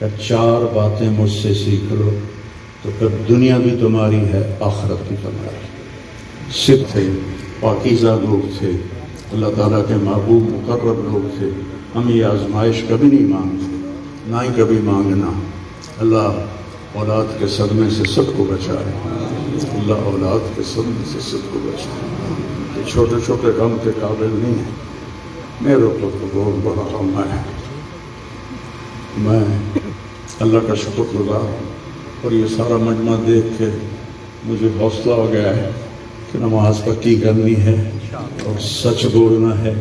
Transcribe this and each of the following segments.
کہ 4 باتیں مجھ سے سیکھ لو تو پھر دنیا بھی تمہاری ہے، آخرت بھی تمہاری۔ صدق تھے، پاکیزہ لوگ تھے، اللہ تعالیٰ کے محبوب مقرب لوگ تھے۔ ہم یہ آزمائش کبھی نہیں مانگتے، نہ ہی کبھی مانگنا۔ اللہ اولاد کے صدمے سے سب کو بچائے، اللہ اولاد کے صدمے سے سب کو بچائے۔ یہ چھوٹے چھوٹے غم کے قابل نہیں ہیں، میرے اوپر تو بہت بڑا غم ہے۔ میں اللہ کا شکر گزار ہوں، اور یہ سارا مجمع دیکھ کے مجھے حوصلہ ہو گیا ہے کہ نماز پکی کرنی ہے اور سچ بولنا ہے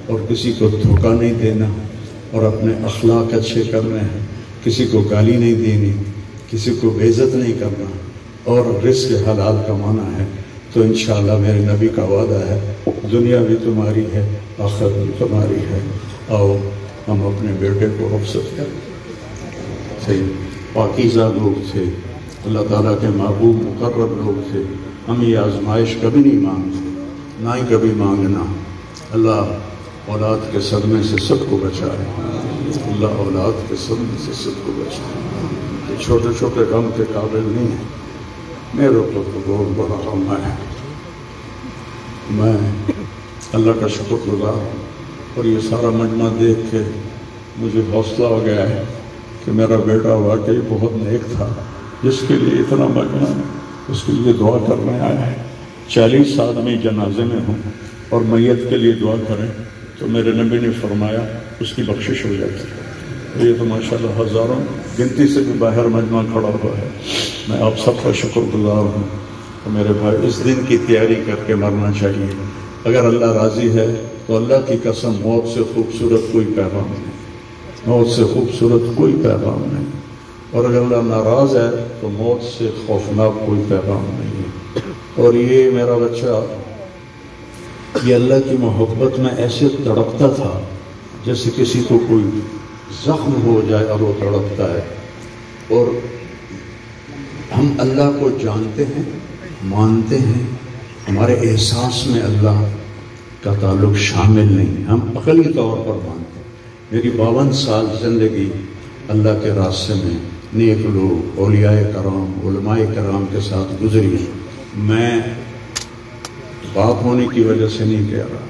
اور کسی کو دھوکہ نہیں دینا اور اپنے اخلاق اچھے کرنے ہیں، کسی کو گالی نہیں دینی، کسی کو بے عزت نہیں کرنا اور رزق حلال کمانا ہے۔ تو انشاءاللہ میرے نبی کا وعدہ ہے، دنیا بھی تمہاری ہے، آخرت بھی تمہاری ہے۔ آؤ ہم اپنے بیٹے کو رخصت کریں۔ تھے پاکیزہ لوگ تھے، اللہ تعالیٰ کے محبوب مقرب لوگ تھے۔ ہم یہ آزمائش کبھی نہیں مانگتے، نہ ہی کبھی مانگنا۔ اللہ اولاد کے صدمے سے سب کو بچائے، اللہ اولاد کے صدمے سے سب کو بچائے۔ یہ چھوٹے چھوٹے غم کے قابل نہیں ہیں، میرے اوپر تو بہت بڑا غم ہے۔ میں اللہ کا شکر گزار ہوں، اور یہ سارا مجمع دیکھ کے مجھے حوصلہ ہو گیا ہے کہ میرا بیٹا واقعی بہت نیک تھا، جس کے لیے اتنا مجمع ہے، اس کے لیے دعا کرنے آیا ہے۔ 40 آدمی جنازے میں ہوں اور میت کے لیے دعا کریں تو میرے نبی نے فرمایا اس کی بخشش ہو جاتی ہے۔ یہ تو ماشاءاللہ ہزاروں گنتی سے بھی باہر مجمع کھڑا ہوا ہے۔ میں آپ سب کا شکر گزار ہوں۔ تو میرے بھائی، اس دن کی تیاری کر کے مرنا چاہیے۔ اگر اللہ راضی ہے تو اللہ کی قسم موت سے خوبصورت کوئی پیغام نہیں، موت سے خوبصورت کوئی پیغام نہیں، اور اگر اللہ ناراض ہے تو موت سے خوفناک کوئی پیغام نہیں ہے۔ اور یہ میرا بچہ یہ اللہ کی محبت میں ایسے تڑپتا تھا جیسے کسی کو کوئی زخم ہو جائے اور وہ تڑپتا ہے۔ اور ہم اللہ کو جانتے ہیں، مانتے ہیں، ہمارے احساس میں اللہ کا تعلق شامل نہیں، ہم عقلی طور پر مانتے ہیں۔ میری 52 سال زندگی اللہ کے راستے میں نیک لوگ، اولیاء کرام، علماء کرام کے ساتھ گزری۔ میں باپ ہونے کی وجہ سے نہیں کہہ رہا،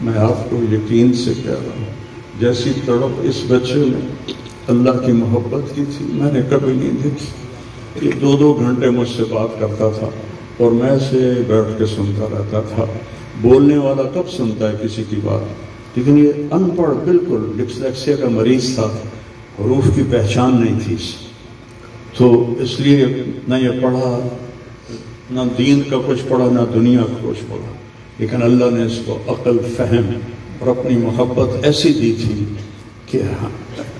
میں آپ کو یقین سے کہہ رہا ہوں، جیسی تڑپ اس بچے نے اللہ کی محبت کی تھی میں نے کبھی نہیں دیکھی۔ یہ 2 گھنٹے مجھ سے بات کرتا تھا اور میں سے بیٹھ کے سنتا رہتا تھا۔ بولنے والا کب سنتا ہے کسی کی بات، لیکن یہ ان پڑھ، بالکل ڈسلیکسیا کا مریض تھا، حروف کی پہچان نہیں تھی، تو اس لیے نہ یہ پڑھا، نہ دین کا کچھ پڑھا، نہ دنیا کا کچھ پڑھا، لیکن اللہ نے اس کو عقل، فہم اور اپنی محبت ایسی دی تھی کہ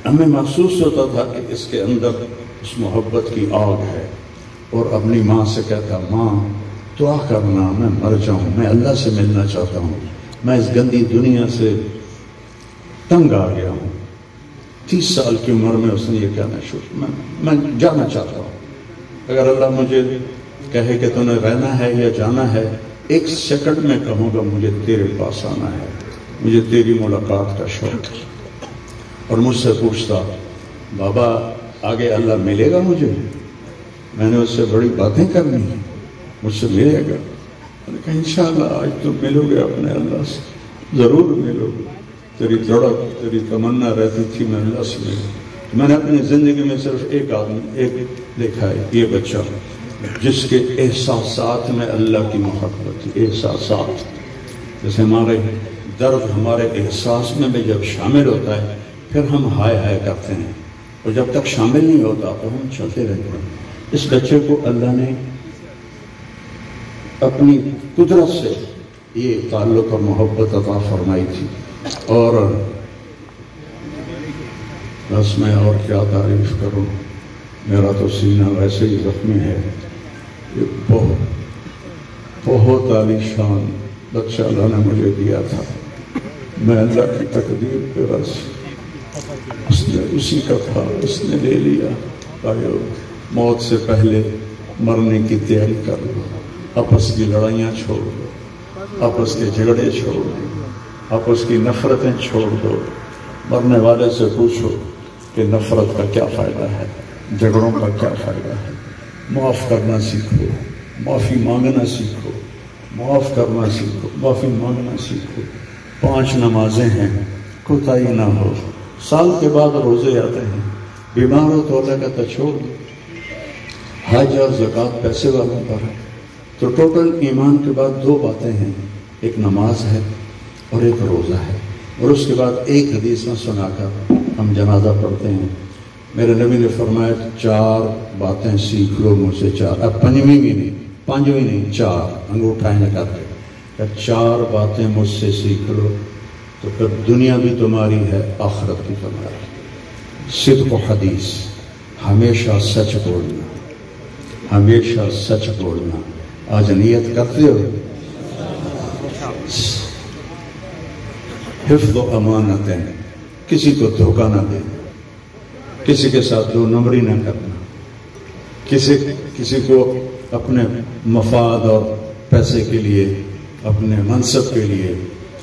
ہمیں محسوس ہوتا تھا کہ اس کے اندر اس محبت کی آگ ہے۔ اور اپنی ماں سے کہتا، ماں دعا کرنا میں مر جاؤں، میں اللہ سے ملنا چاہتا ہوں، میں اس گندی دنیا سے تنگ آ گیا ہوں۔ 30 سال کی عمر میں اس نے یہ کہنا شروع، میں جانا چاہتا ہوں۔ اگر اللہ مجھے کہے کہ تمہیں رہنا ہے یا جانا ہے، 1 سیکنڈ میں کہوں گا مجھے تیرے پاس آنا ہے، مجھے تیری ملاقات کا شوق ہے۔ اور مجھ سے پوچھتا، بابا آگے اللہ ملے گا مجھے؟ میں نے اس سے بڑی باتیں کرنی ہیں، مجھ سے ملے گا؟ میں نے کہا انشاءاللہ آج تو ملو گے اپنے اللہ سے، ضرور ملو گے۔ تیری دڑک، تیری تمنا رہتی تھی میں اللہ سے ملوں۔ میں نے اپنی زندگی میں صرف ایک آدمی دیکھا ہے، یہ بچہ جس کے احساسات میں اللہ کی محبت تھی۔ احساسات جیسے ہمارے درد ہمارے احساس میں بھی جب شامل ہوتا ہے پھر ہم ہائے ہائے کرتے ہیں، اور جب تک شامل نہیں ہوتا تو ہم چلتے رہتے ہیں۔ اس بچے کو اللہ نے اپنی قدرت سے یہ تعلق اور محبت عطا فرمائی تھی، اور بس میں اور کیا تعریف کروں، میرا تو سینہ ویسے ہی زخمی ہے۔ یہ بہت عالیشان بچہ اللہ نے مجھے دیا تھا، میں اللہ کی تقدیر پہ بس اس نے اسی کا تھا، اس نے لے لیا۔ آئیو موت سے پہلے مرنے کی تیاری کر لو، آپس کی لڑائیاں چھوڑ دو، آپس کے جھگڑے چھوڑ دو، آپس کی نفرتیں چھوڑ دو۔ مرنے والے سے پوچھو کہ نفرت کا کیا فائدہ ہے، جھگڑوں کا کیا فائدہ ہے۔ معاف کرنا سیکھو، معافی مانگنا سیکھو، معاف کرنا سیکھو، معافی مانگنا سیکھو۔ 5 نمازیں ہیں، کوتاہی نہ ہو۔ سال کے بعد روزے آتے ہیں، بیمار ہو تو اللہ کا چھوڑ دو۔ حج اور زکوٰۃ پیسے والوں پر ہے۔ تو ٹوٹل ایمان کے بعد 2 باتیں ہیں، ایک نماز ہے اور ایک روزہ ہے، اور اس کے بعد ایک حدیث میں سنا کر ہم جنازہ پڑھتے ہیں۔ میرے نبی نے فرمایا 4 باتیں سیکھ لو مجھ سے، 4، اب 5ویں بھی نہیں، 5ویں نہیں، 4 انگوٹھا نکال کے 4 باتیں مجھ سے سیکھ لو تو پھر دنیا بھی تمہاری ہے، آخرت بھی تمہاری۔ صدق و حدیث، ہمیشہ سچ بولنا، ہمیشہ سچ بولنا۔ آج نیت کرتے ہو؟ حفظ و امانتیں، کسی کو دھوکہ نہ دینا، کسی کے ساتھ 2 نمبری نہ کرنا، کسی کو اپنے مفاد اور پیسے کے لیے، اپنے منصب کے لیے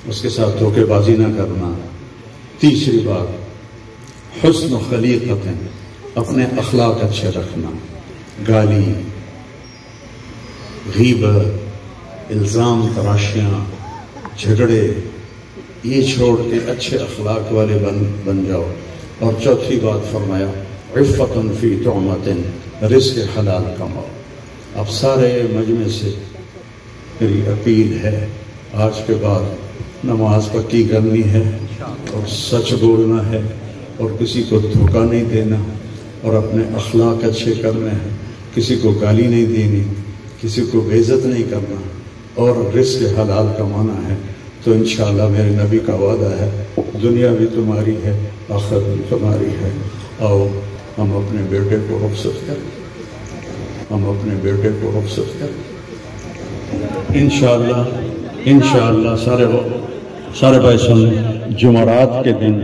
اس کے ساتھ دھوکے بازی نہ کرنا۔ تیسری بات، حسن و خلیقتیں، اپنے اخلاق اچھے رکھنا، گالی، غیبت، الزام تراشیاں، جھگڑے، یہ چھوڑ کے اچھے اخلاق والے بن جاؤ۔ اور چوتھی بات فرمایا عفت فی طعمۃ، رزق حلال کماؤ۔ اب سارے مجمع سے میری اپیل ہے، آج کے بعد نماز پکی کرنی ہے اور سچ بولنا ہے اور کسی کو دھوکہ نہیں دینا اور اپنے اخلاق اچھے کرنے ہیں، کسی کو گالی نہیں دینی، کسی کو بے عزت نہیں کرنا اور رزق حلال کمانا ہے۔ تو انشاءاللہ میرے نبی کا وعدہ ہے، دنیا بھی تمہاری ہے، آخرت بھی تمہاری ہے۔ آؤ ہم اپنے بیٹے کو رخصت کریں، ہم اپنے بیٹے کو رخصت کریں انشاءاللہ۔ سارے بھائی سن، جمعرات کے دن